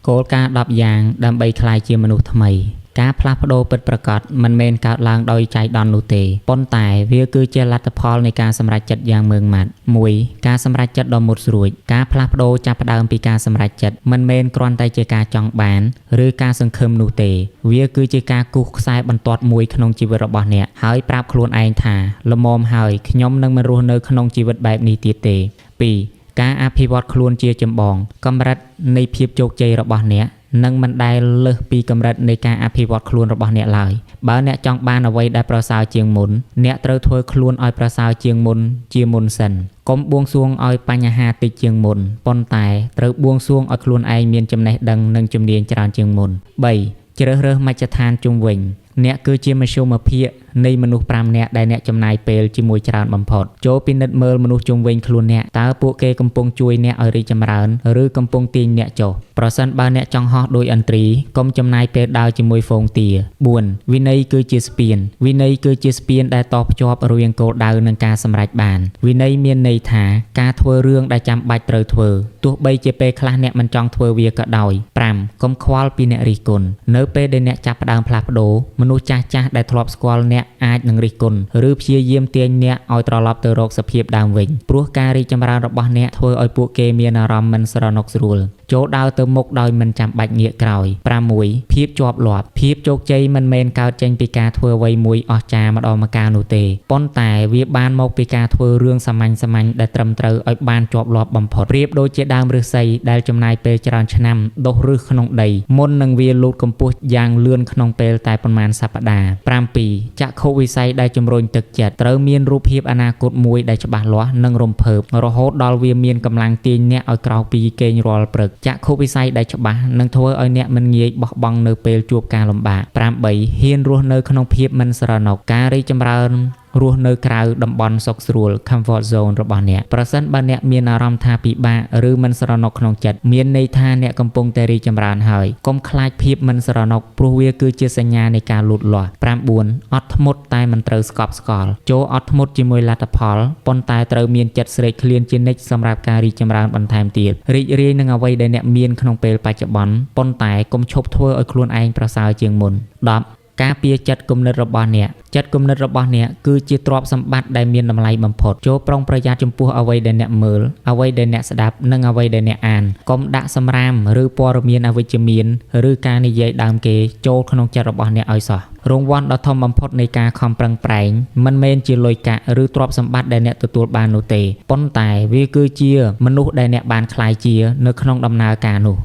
គោលការណ៍10យ៉ាងដើម្បីក្លាយជាមនុស្សថ្មីការផ្លាស់ប្ដូរពិតប្រាកដមិនមែនកើតឡើងដោយចៃដន្យនោះទេប៉ុន្តែវាគឺជាលទ្ធផលនៃការសម្រេចចិត្តយ៉ាងម៉ឺងម៉ាត់ 1. ការសម្រេចចិត្តដ៏មុតស្រួចការផ្លាស់ប្ដូរចាប់ផ្ដើមពីការសម្រេចចិត្តមិនមែនគ្រាន់តែជាការចង់បានឬការសង្ឃឹមនោះទេវាគឺជាការគូសខ្សែបន្ទាត់មួយក្នុងជីវិតរបស់អ្នកហើយប្រាប់ខ្លួនឯងថាល្មមហើយខ្ញុំនឹងមិនរស់នៅក្នុងជីវិតបែបនេះទៀតទេ 2. ការអភិវឌ្ឍខ្លួនជាចម្បងកម្រិតនៃភាពជោគជ័យរបស់អ្នកនឹងមិនដែលលើសពីកម្រិតនៃការអភិវឌ្ឍខ្លួនរបស់អ្នកឡើយបើអ្នកចង់បានអ្វីដែលប្រសើរជាងមុនអ្នកត្រូវធ្វើខ្លួនឲ្យប្រសើរជាងមុនជាមុនសិនកុំបួងសួងឲ្យបញ្ហាតិចជាងមុនប៉ុន្តែត្រូវបួងសួងឲ្យខ្លួនឯងមានចំណេះដឹងនិងជំនាញច្រើនជាងមុន 3. ជ្រើសរើសមជ្ឈដ្ឋានជុំវិញអ្នកគឺជាមធ្យមភាគនៃមនុស្ស5នាក់ដែលអ្នកចំណាយពេលជាមួយច្រើនបំផុតចូលពិនិត្យមើលមនុស្សជុំវិញខ្លួនអ្នកតើពួកគេកំពុងជួយអ្នកឲ្យរីកចម្រើនឬកំពុងទាញអ្នកចុះប្រសិនបើអ្នកចង់ហោះដូចឥន្ទ្រីកុំចំណាយពេលដើរជាមួយហ្វូងទា 4. វិន័យគឺជាស្ពានវិន័យគឺជាស្ពានដែលតភ្ជាប់រវាងគោលដៅនិងការសម្រេចបានវិន័យមានន័យថាការធ្វើរឿងដែលចាំបាច់ត្រូវធ្វើទោះបីជាពេលខ្លះអ្នកមិនចង់ធ្វើវាក៏ដោយ 5. កុំខ្វល់ពីអ្នករិះគន់នៅពេលដែលអ្នកចាប់ផ្ដើមផ្លាស់ប្ដូរមនុស្សចាស់ៗដែលធ្លាប់ស្គាល់អ្នកអាចនឹងរិះគន់ឬព្យាយាមទាញអ្នកឲ្យត្រឡប់ទៅរកសភាពដើមវិញព្រោះការរីកចម្រើនរបស់អ្នកធ្វើឲ្យពួកគេមានអារម្មណ៍មិនស្រណុកស្រួលចូលដើរទៅមុខដោយមិនចាំបាច់ងាកក្រោយ 6. ភាពជាប់លាប់ភាពជោគជ័យមិនមែនកើតចេញពីការធ្វើអ្វីមួយអស្ចារ្យម្ដងម្កាលនោះទេប៉ុន្តែវាបានមកពីការធ្វើរឿងសាមញ្ញៗដែលត្រឹមត្រូវឲ្យបានជាប់លាប់បំផុតប្រៀបដូចជាដើមឫស្សីដែលចំណាយពេលច្រើនឆ្នាំដុះឫសក្នុងដីមុននឹងវាលូតកម្ពស់យ៉ាងលឿនក្នុងពេលតែប៉ុន្មានសប្តាហ៍ 7. ចក្ខុវិស័យដែលជំរុញទឹកចិត្តត្រូវមានរូបភាពអនាគតមួយដែលច្បាស់លាស់និងរំភើបរហូតដល់វាមានកម្លាំងទាញអ្នកឲ្យក្រោកពីគេងរាល់ព្រឹកចក្ខុវិស័យដែលច្បាស់នឹងធ្វើឲ្យអ្នកមិនងាយបោះបង់នៅពេលជួបការលំបាក 8. ហ៊ានរស់នៅក្នុងភាពមិនស្រណុកការរីកចម្រើនរស់នៅក្រៅតំបន់សុខស្រួល comfort zone របស់អ្នកប្រសិនបើអ្នកមានអារម្មណ៍ថាពិបាកឬមិនស្រណុកក្នុងចិត្តមានន័យថាអ្នកកំពុងតែរីកចម្រើនហើយកុំខ្លាចភាពមិនស្រណុកព្រោះវាគឺជាសញ្ញានៃការលូតលាស់ 9. អត់ធ្មត់តែមិនត្រូវស្កប់ស្កល់ចូលអត់ធ្មត់ជាមួយលទ្ធផលប៉ុន្តែត្រូវមានចិត្តស្រេកឃ្លានជានិច្ចសម្រាប់ការរីកចម្រើនបន្ថែមទៀតរីករាយនឹងអ្វីដែលអ្នកមានក្នុងពេលបច្ចុប្បន្នប៉ុន្តែកុំឈប់ធ្វើឲ្យខ្លួនឯងប្រសើរជាងមុន 10. ការពារចិត្តគំនិតរបស់អ្នកចិត្តគំនិតរបស់អ្នកគឺជាទ្រព្យសម្បត្តិដែលមានតម្លៃបំផុតចូលប្រុងប្រយ័ត្នចំពោះអ្វីដែលអ្នកមើលអ្វីដែលអ្នកស្ដាប់និងអ្វីដែលអ្នកអានកុំដាក់សម្រាមឬព័ត៌មានអវិជ្ជមានឬការនិយាយដើមគេចូលក្នុងចិត្តរបស់អ្នកឲ្យសោះរង្វាន់ដ៏ធំបំផុតនៃការខំប្រឹងប្រែងមិនមែនជាលុយកាក់ឬទ្រព្យសម្បត្តិដែលអ្នកទទួលបាននោះទេប៉ុន្តែវាគឺជាមនុស្សដែលអ្នកបានក្លាយជានៅក្នុងដំណើរការនោះ